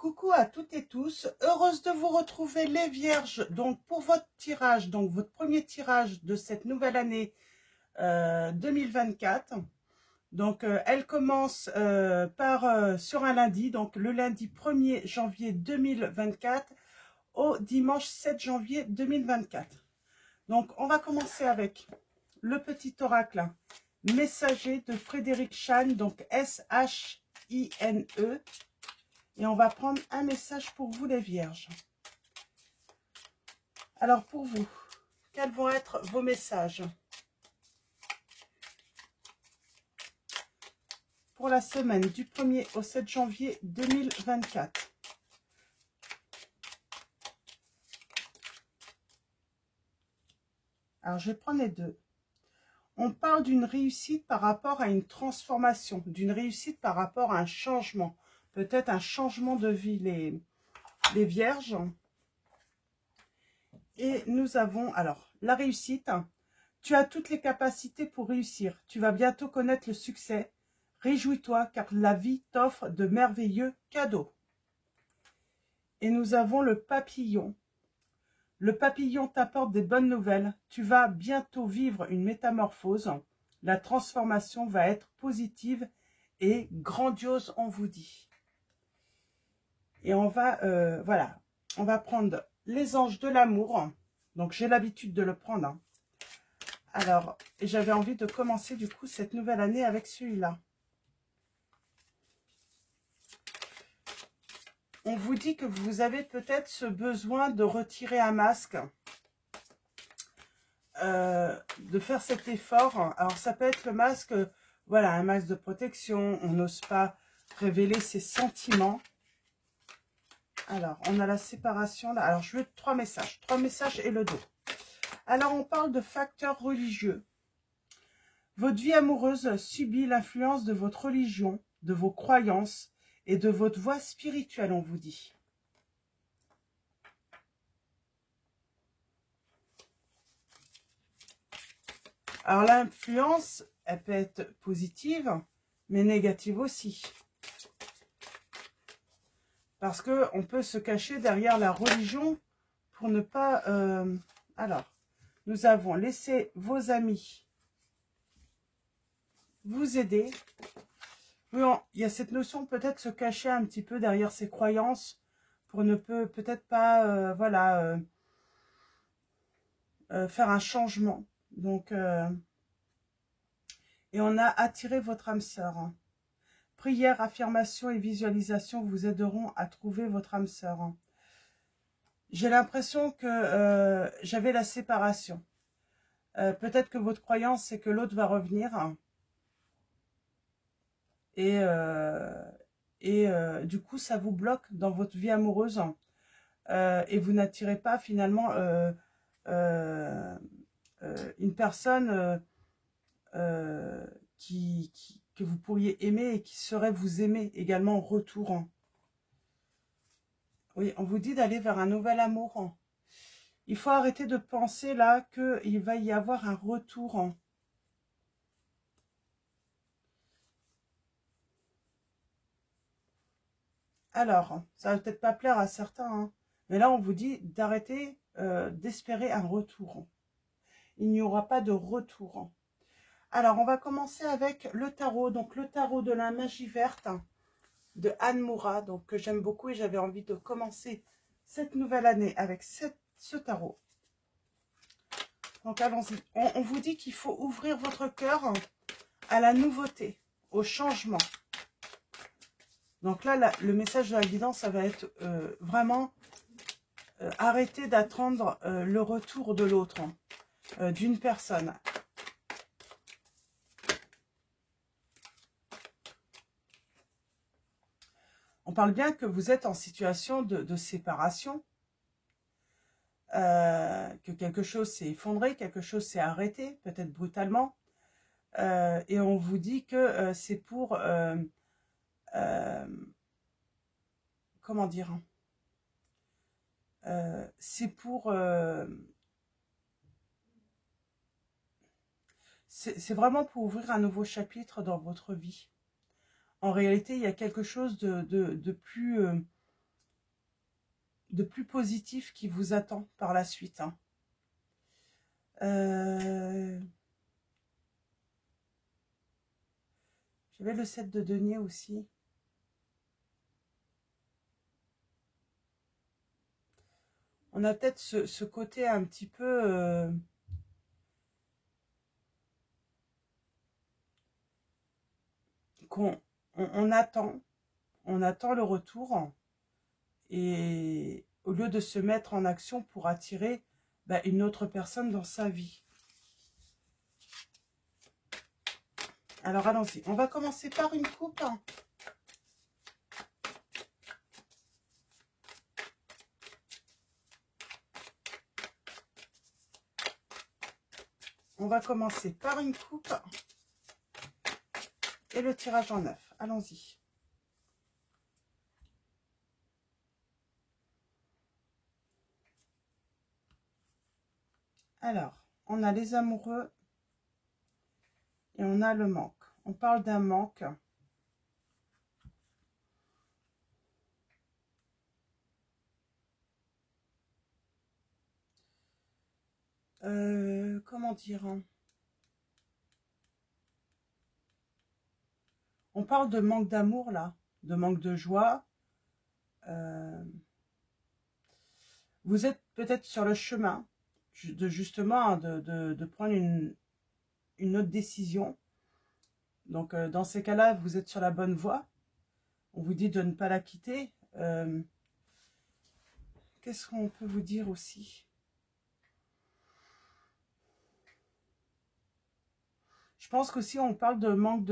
Coucou à toutes et tous, heureuse de vous retrouver les vierges, donc pour votre tirage, donc votre premier tirage de cette nouvelle année 2024. Donc elle commence sur un lundi, donc le lundi 1er janvier 2024 au dimanche 7 janvier 2024. Donc on va commencer avec le petit oracle messager de Frédéric Chane, donc S-H-I-N-E. Et on va prendre un message pour vous les vierges. Alors pour vous, quels vont être vos messages pour la semaine du 1er au 7 janvier 2024? Alors je vais prendre les deux. On parle d'une réussite par rapport à une transformation, d'une réussite par rapport à un changement. Peut-être un changement de vie, les vierges. Et nous avons, alors, la réussite. Tu as toutes les capacités pour réussir. Tu vas bientôt connaître le succès. Réjouis-toi car la vie t'offre de merveilleux cadeaux. Et nous avons le papillon. Le papillon t'apporte des bonnes nouvelles. Tu vas bientôt vivre une métamorphose. La transformation va être positive et grandiose, on vous dit. Et on va, voilà, on va prendre les anges de l'amour. Donc, j'ai l'habitude de le prendre. Hein. Alors, j'avais envie de commencer, du coup, cette nouvelle année avec celui-là. On vous dit que vous avez peut-être ce besoin de retirer un masque. De faire cet effort. Alors, ça peut être le masque, voilà, un masque de protection. On n'ose pas révéler ses sentiments. Alors, on a la séparation là. Alors, je veux 3 messages. 3 messages et le dos. Alors, on parle de facteurs religieux. Votre vie amoureuse subit l'influence de votre religion, de vos croyances et de votre voie spirituelle, on vous dit. Alors, l'influence, elle peut être positive, mais négative aussi. Parce qu'on peut se cacher derrière la religion pour ne pas... Alors, nous avons laissé vos amis vous aider. Oui, il y a cette notion peut-être se cacher un petit peu derrière ses croyances pour ne peut-être pas, voilà, faire un changement. Donc, et on a attiré votre âme sœur. Hein. Prière, affirmation et visualisation vous aideront à trouver votre âme sœur. Hein. J'ai l'impression que j'avais la séparation. Peut-être que votre croyance, c'est que l'autre va revenir. Et du coup, ça vous bloque dans votre vie amoureuse. Et vous n'attirez pas finalement une personne que vous pourriez aimer et qui saurait vous aimer également en retour. Oui, on vous dit d'aller vers un nouvel amour. Il faut arrêter de penser là qu'il va y avoir un retour. Alors, ça va peut-être pas plaire à certains, hein, mais là on vous dit d'arrêter d'espérer un retour. Il n'y aura pas de retour. Alors, on va commencer avec le tarot. Donc, le tarot de la magie verte de Anne Moura, donc que j'aime beaucoup et j'avais envie de commencer cette nouvelle année avec ce tarot. Donc, allons-y. On vous dit qu'il faut ouvrir votre cœur à la nouveauté, au changement. Donc là, le message de la guidance, ça va être vraiment arrêter d'attendre le retour de l'autre, d'une personne. On parle bien que vous êtes en situation de séparation, que quelque chose s'est effondré, quelque chose s'est arrêté, peut-être brutalement. Et on vous dit que c'est pour... comment dire, c'est pour... c'est vraiment pour ouvrir un nouveau chapitre dans votre vie. En réalité, il y a quelque chose de plus plus positif qui vous attend par la suite. Hein. J'avais le 7 de denier aussi. On a peut-être ce côté un petit peu... on attend le retour. Et au lieu de se mettre en action pour attirer une autre personne dans sa vie. Alors allons-y. On va commencer par une coupe. On va commencer par une coupe. Et le tirage en 9. Allons-y. Alors, on a les amoureux et on a le manque. On parle d'un manque. Comment dire? On parle de manque d'amour là, de manque de joie. Vous êtes peut-être sur le chemin de justement de prendre une autre décision. Donc dans ces cas-là, vous êtes sur la bonne voie. On vous dit de ne pas la quitter. Qu'est-ce qu'on peut vous dire aussi? Je pense qu'aussi on parle de manque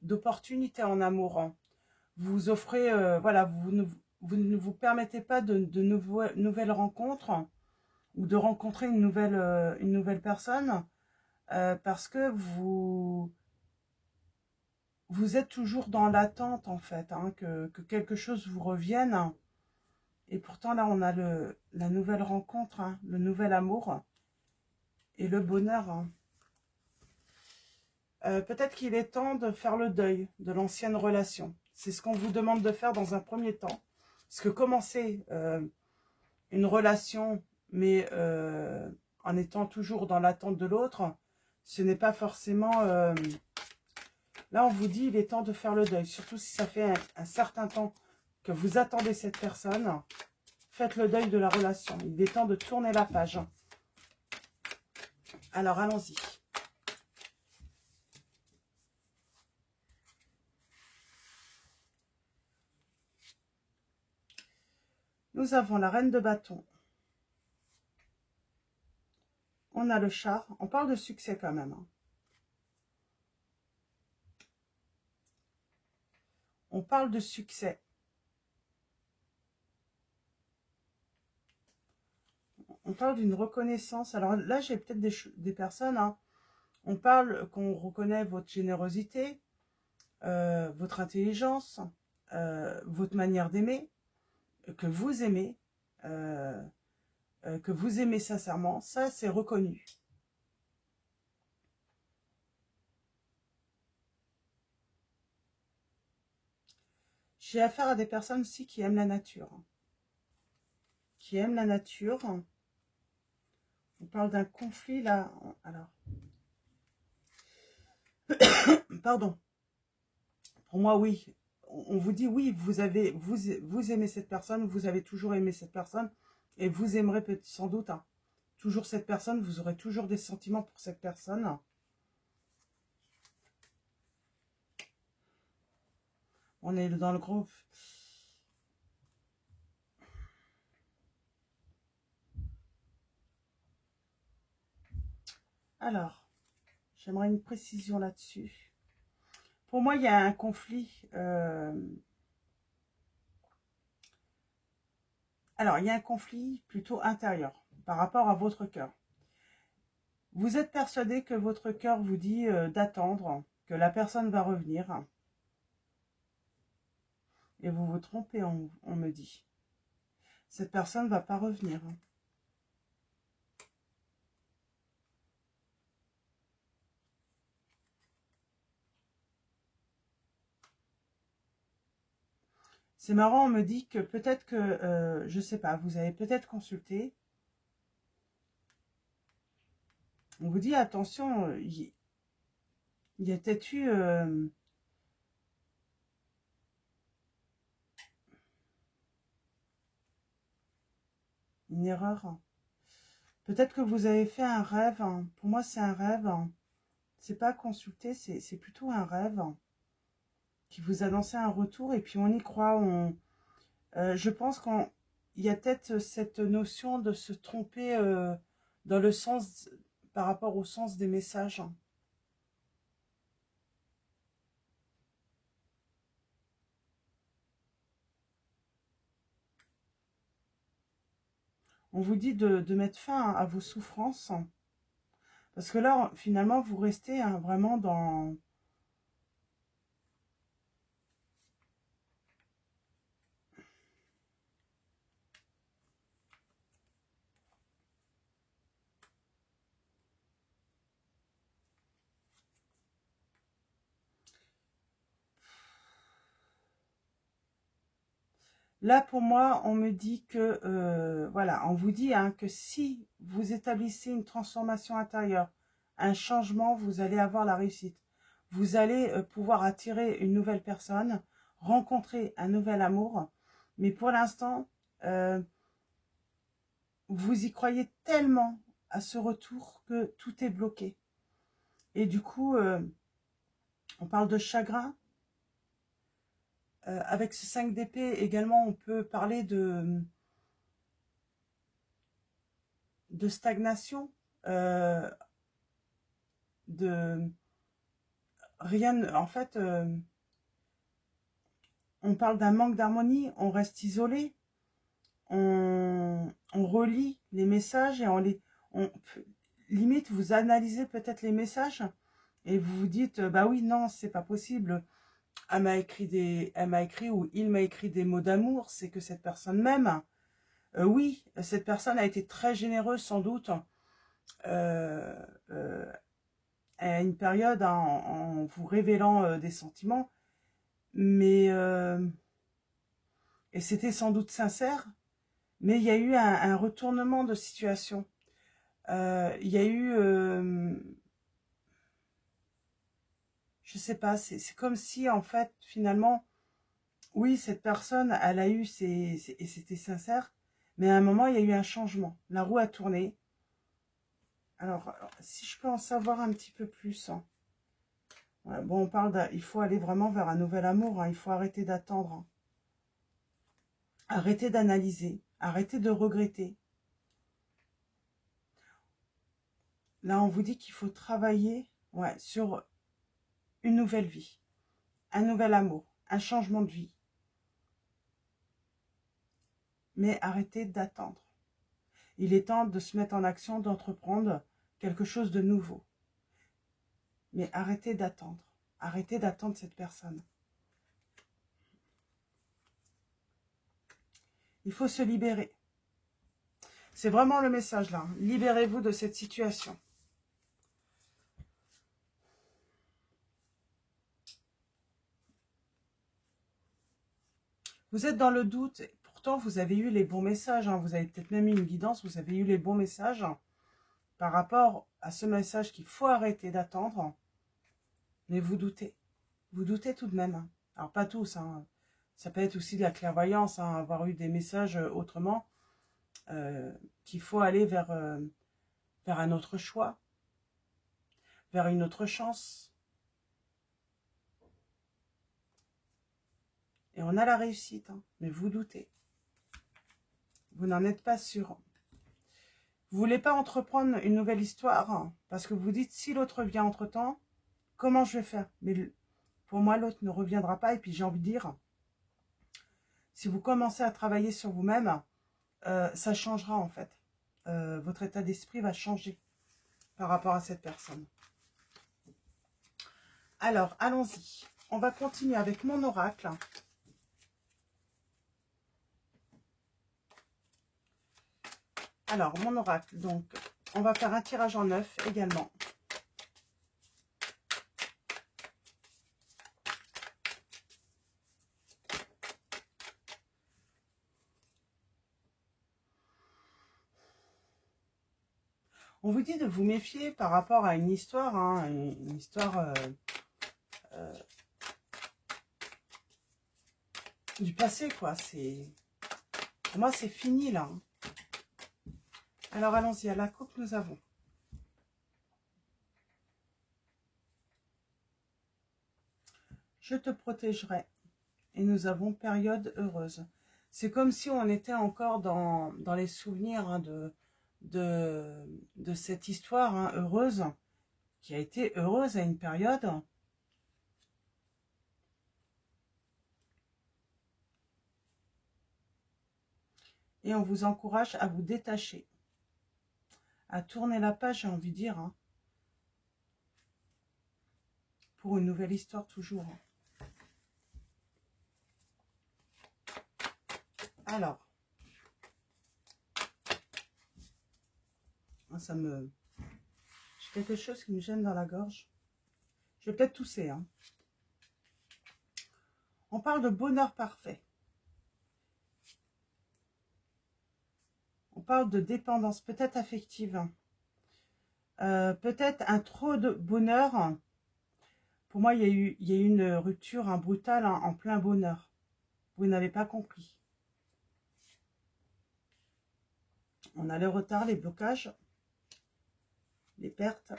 d'opportunités en amour. Hein. Vous offrez, voilà, vous ne vous permettez pas de nouvelles rencontres ou de rencontrer une nouvelle personne parce que vous êtes toujours dans l'attente en fait, hein, que quelque chose vous revienne. Et pourtant là on a la nouvelle rencontre, hein, le nouvel amour et le bonheur. Hein. Peut-être qu'il est temps de faire le deuil de l'ancienne relation. C'est ce qu'on vous demande de faire dans un premier temps. Parce que commencer une relation, mais en étant toujours dans l'attente de l'autre, ce n'est pas forcément... Là, on vous dit il est temps de faire le deuil. Surtout si ça fait un certain temps que vous attendez cette personne. Faites le deuil de la relation. Il est temps de tourner la page. Alors, allons-y. Nous avons la reine de bâton. On a le char. On parle de succès quand même. Hein. On parle de succès. On parle d'une reconnaissance. Alors là, j'ai peut-être des personnes. Hein. On parle qu'on reconnaît votre générosité, votre intelligence, votre manière d'aimer, que vous aimez sincèrement. Ça, c'est reconnu. J'ai affaire à des personnes aussi qui aiment la nature. Qui aiment la nature. On parle d'un conflit là. Alors, pardon. Pour moi, oui. On vous dit oui, vous aimez cette personne, vous avez toujours aimé cette personne et vous aimerez sans doute hein, toujours cette personne, vous aurez toujours des sentiments pour cette personne. On est dans le groupe. Alors, j'aimerais une précision là-dessus. Pour moi, il y a un conflit. Alors, il y a un conflit plutôt intérieur par rapport à votre cœur. Vous êtes persuadé que votre cœur vous dit d'attendre, que la personne va revenir. Et vous vous trompez, on me dit. Cette personne ne va pas revenir. C'est marrant, on me dit que peut-être que, je sais pas, vous avez peut-être consulté. On vous dit, attention, il y a peut-être eu une erreur. Peut-être que vous avez fait un rêve. Pour moi, c'est un rêve. C'est pas consulter, c'est plutôt un rêve qui vous annonçait un retour. Et puis, on y croit. Je pense qu'il y a peut-être cette notion de se tromper dans le sens, par rapport au sens des messages. On vous dit de mettre fin à vos souffrances. Parce que là, finalement, vous restez vraiment dans... Là, pour moi, on me dit que... voilà, on vous dit que si vous établissez une transformation intérieure, un changement, vous allez avoir la réussite. Vous allez pouvoir attirer une nouvelle personne, rencontrer un nouvel amour. Mais pour l'instant, vous y croyez tellement à ce retour que tout est bloqué. Et du coup, on parle de chagrin. Avec ce 5 d'épée, également, on peut parler de stagnation, de rien. En fait, on parle d'un manque d'harmonie, on reste isolé, on relit les messages et limite, vous analysez peut-être les messages et vous vous dites, bah oui, non, c'est pas possible. Elle m'a écrit ou il m'a écrit des mots d'amour, c'est que cette personne m'aime. Oui, cette personne a été très généreuse sans doute à une période en vous révélant des sentiments, mais et c'était sans doute sincère, mais il y a eu un retournement de situation. Il y a eu, je sais pas, c'est comme si en fait finalement, oui, cette personne, elle a eu et c'était sincère, mais à un moment il y a eu un changement. La roue a tourné. Alors, si je peux en savoir un petit peu plus. Ouais, bon, on parle il faut aller vraiment vers un nouvel amour. Il faut arrêter d'attendre. Arrêter d'analyser. Arrêter de regretter. Là, on vous dit qu'il faut travailler sur une nouvelle vie. Un nouvel amour. Un changement de vie. Mais arrêtez d'attendre. Il est temps de se mettre en action, d'entreprendre quelque chose de nouveau. Mais arrêtez d'attendre. Arrêtez d'attendre cette personne. Il faut se libérer. C'est vraiment le message là. Libérez-vous de cette situation. Vous êtes dans le doute. Pourtant, vous avez eu les bons messages. Vous avez peut-être même eu une guidance. Vous avez eu les bons messages par rapport à ce message qu'il faut arrêter d'attendre. Mais vous doutez. Vous doutez tout de même. Alors, pas tous. Ça peut être aussi de la clairvoyance. Avoir eu des messages autrement. Qu'il faut aller vers un autre choix. Vers une autre chance. Et on a la réussite. Mais vous doutez. Vous n'en êtes pas sûr. Vous voulez pas entreprendre une nouvelle histoire parce que vous dites, si l'autre vient entre-temps, comment je vais faire? Mais pour moi, l'autre ne reviendra pas. Et puis, j'ai envie de dire, si vous commencez à travailler sur vous-même, ça changera en fait. Votre état d'esprit va changer par rapport à cette personne. Alors, allons-y. On va continuer avec mon oracle. Alors, mon oracle, donc, on va faire un tirage en 9 également. On vous dit de vous méfier par rapport à une histoire, hein, une histoire du passé, quoi. Pour moi, c'est fini, là. Hein. Alors, allons-y, à la coupe, nous avons. Je te protégerai. Et nous avons période heureuse. C'est comme si on était encore dans les souvenirs hein, de cette histoire hein, heureuse, qui a été heureuse à une période. Et on vous encourage à vous détacher, à tourner la page, j'ai envie de dire, hein, pour une nouvelle histoire toujours. Alors, j'ai quelque chose qui me gêne dans la gorge. Je vais peut-être tousser. Hein. On parle de bonheur parfait. On parle de dépendance, peut-être affective. Peut-être un trop de bonheur. Pour moi, il y a eu une rupture hein, brutale hein, en plein bonheur. Vous n'avez pas compris. On a le retard, les blocages, les pertes.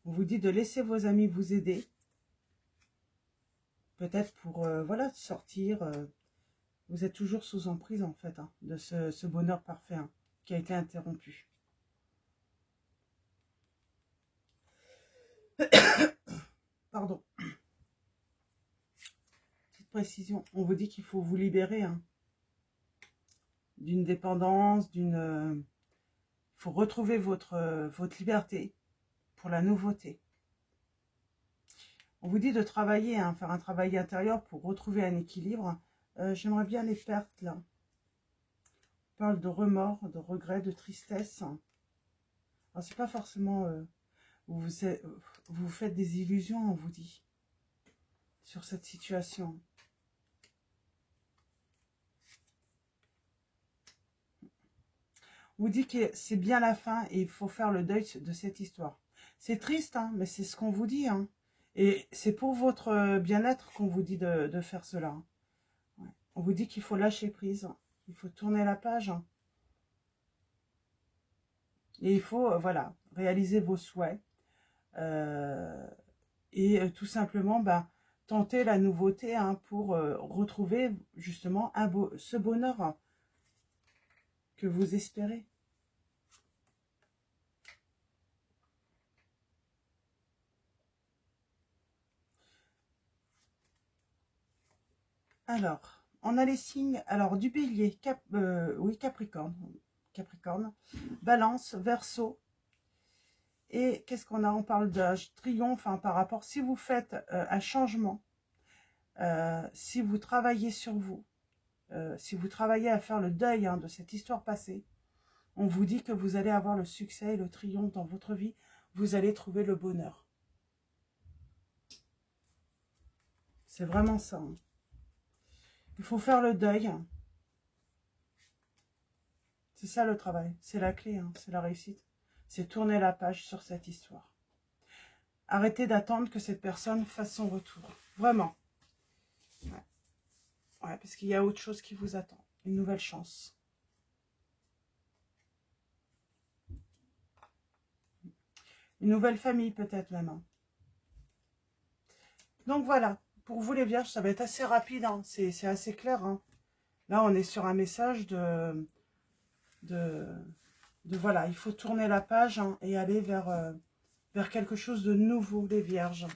On vous dit de laisser vos amis vous aider. Peut-être pour voilà, sortir. Vous êtes toujours sous emprise en fait hein, de ce bonheur parfait hein, qui a été interrompu. Pardon. Petite précision. On vous dit qu'il faut vous libérer hein, d'une dépendance, il faut retrouver votre liberté pour la nouveauté. On vous dit de travailler, hein, faire un travail intérieur pour retrouver un équilibre. J'aimerais bien les pertes là. On parle de remords, de regrets, de tristesse. Alors c'est pas forcément... vous vous faites des illusions, on vous dit, sur cette situation. On vous dit que c'est bien la fin et il faut faire le deuil de cette histoire. C'est triste, hein, mais c'est ce qu'on vous dit. Hein. Et c'est pour votre bien-être qu'on vous dit de faire cela. Hein. Ouais. On vous dit qu'il faut lâcher prise, il faut tourner la page. Hein. Et il faut, voilà, réaliser vos souhaits. Tout simplement, tenter la nouveauté hein, pour retrouver justement ce bonheur hein, que vous espérez. Alors, on a les signes, alors du bélier, oui, Capricorne, Balance, Verseau, et qu'est-ce qu'on a? On parle de triomphe hein, par rapport, si vous faites un changement, si vous travaillez sur vous, si vous travaillez à faire le deuil hein, de cette histoire passée, on vous dit que vous allez avoir le succès et le triomphe dans votre vie, vous allez trouver le bonheur. C'est vraiment ça. Hein. Il faut faire le deuil. C'est ça le travail, c'est la clé, hein, c'est la réussite. C'est tourner la page sur cette histoire. Arrêtez d'attendre que cette personne fasse son retour. Vraiment. Ouais, ouais parce qu'il y a autre chose qui vous attend. Une nouvelle chance. Une nouvelle famille peut-être même. Hein. Donc voilà. Pour vous les vierges, ça va être assez rapide. Hein. C'est assez clair. Hein. Là, on est sur un message de voilà, il faut tourner la page hein, et aller vers quelque chose de nouveau, les vierges.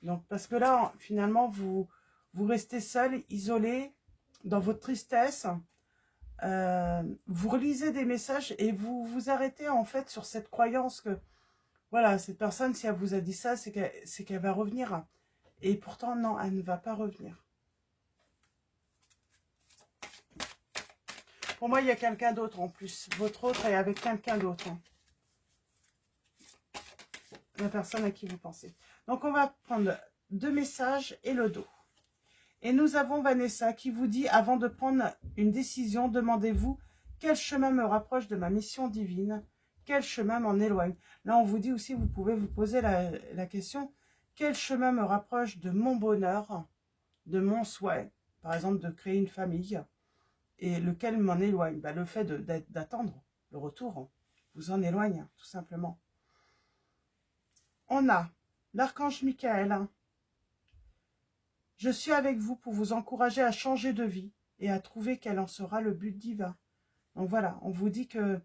Donc, parce que là, finalement, vous restez seul, isolé, dans votre tristesse. Vous relisez des messages et vous vous arrêtez en fait sur cette croyance que, voilà, cette personne, si elle vous a dit ça, c'est qu'elle va revenir. Et pourtant, non, elle ne va pas revenir. Pour moi, il y a quelqu'un d'autre en plus. Votre autre est avec quelqu'un d'autre. Hein. La personne à qui vous pensez. Donc, on va prendre 2 messages et le dos. Et nous avons Vanessa qui vous dit, avant de prendre une décision, demandez-vous quel chemin me rapproche de ma mission divine, quel chemin m'en éloigne. Là, on vous dit aussi, vous pouvez vous poser la question, quel chemin me rapproche de mon bonheur, de mon souhait, par exemple de créer une famille, et lequel m'en éloigne. Le fait d'attendre le retour vous en éloigne, tout simplement. On a l'archange Michael. Je suis avec vous pour vous encourager à changer de vie et à trouver quel en sera le but divin. Donc voilà, on vous dit qu'il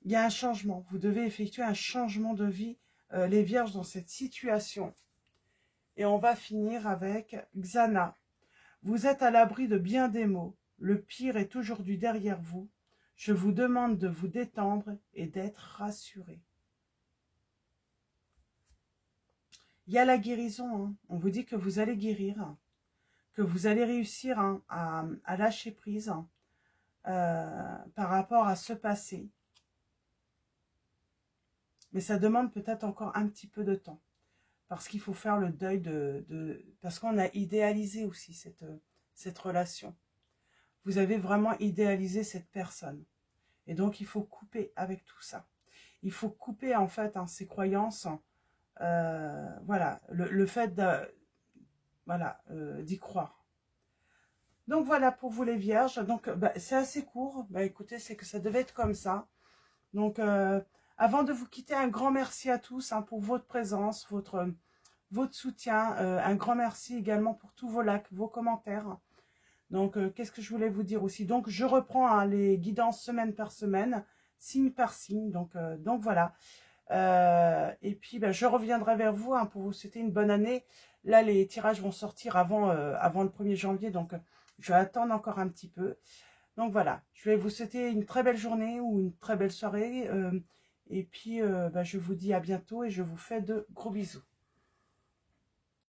y a un changement. Vous devez effectuer un changement de vie, les vierges, dans cette situation. Et on va finir avec Xana. Vous êtes à l'abri de bien des maux. Le pire est aujourd'hui derrière vous. Je vous demande de vous détendre et d'être rassuré. Il y a la guérison. Hein. On vous dit que vous allez guérir, que vous allez réussir à lâcher prise par rapport à ce passé. Mais ça demande peut-être encore un petit peu de temps. Parce qu'il faut faire le deuil parce qu'on a idéalisé aussi cette relation. Vous avez vraiment idéalisé cette personne. Et donc, il faut couper avec tout ça. Il faut couper, en fait, ces croyances. Voilà, le fait d'y croire. Donc, voilà pour vous les vierges. Donc, c'est assez court. Écoutez, c'est que ça devait être comme ça. Donc, avant de vous quitter, un grand merci à tous pour votre présence, votre soutien. Un grand merci également pour tous vos likes, vos commentaires. Donc, qu'est-ce que je voulais vous dire aussi? Donc, je reprends les guidances semaine par semaine, signe par signe. Donc voilà. Et puis, je reviendrai vers vous pour vous souhaiter une bonne année. Là, les tirages vont sortir avant le 1er janvier. Donc, je vais attendre encore un petit peu. Donc, voilà. Je vais vous souhaiter une très belle journée ou une très belle soirée. Et puis, je vous dis à bientôt et je vous fais de gros bisous.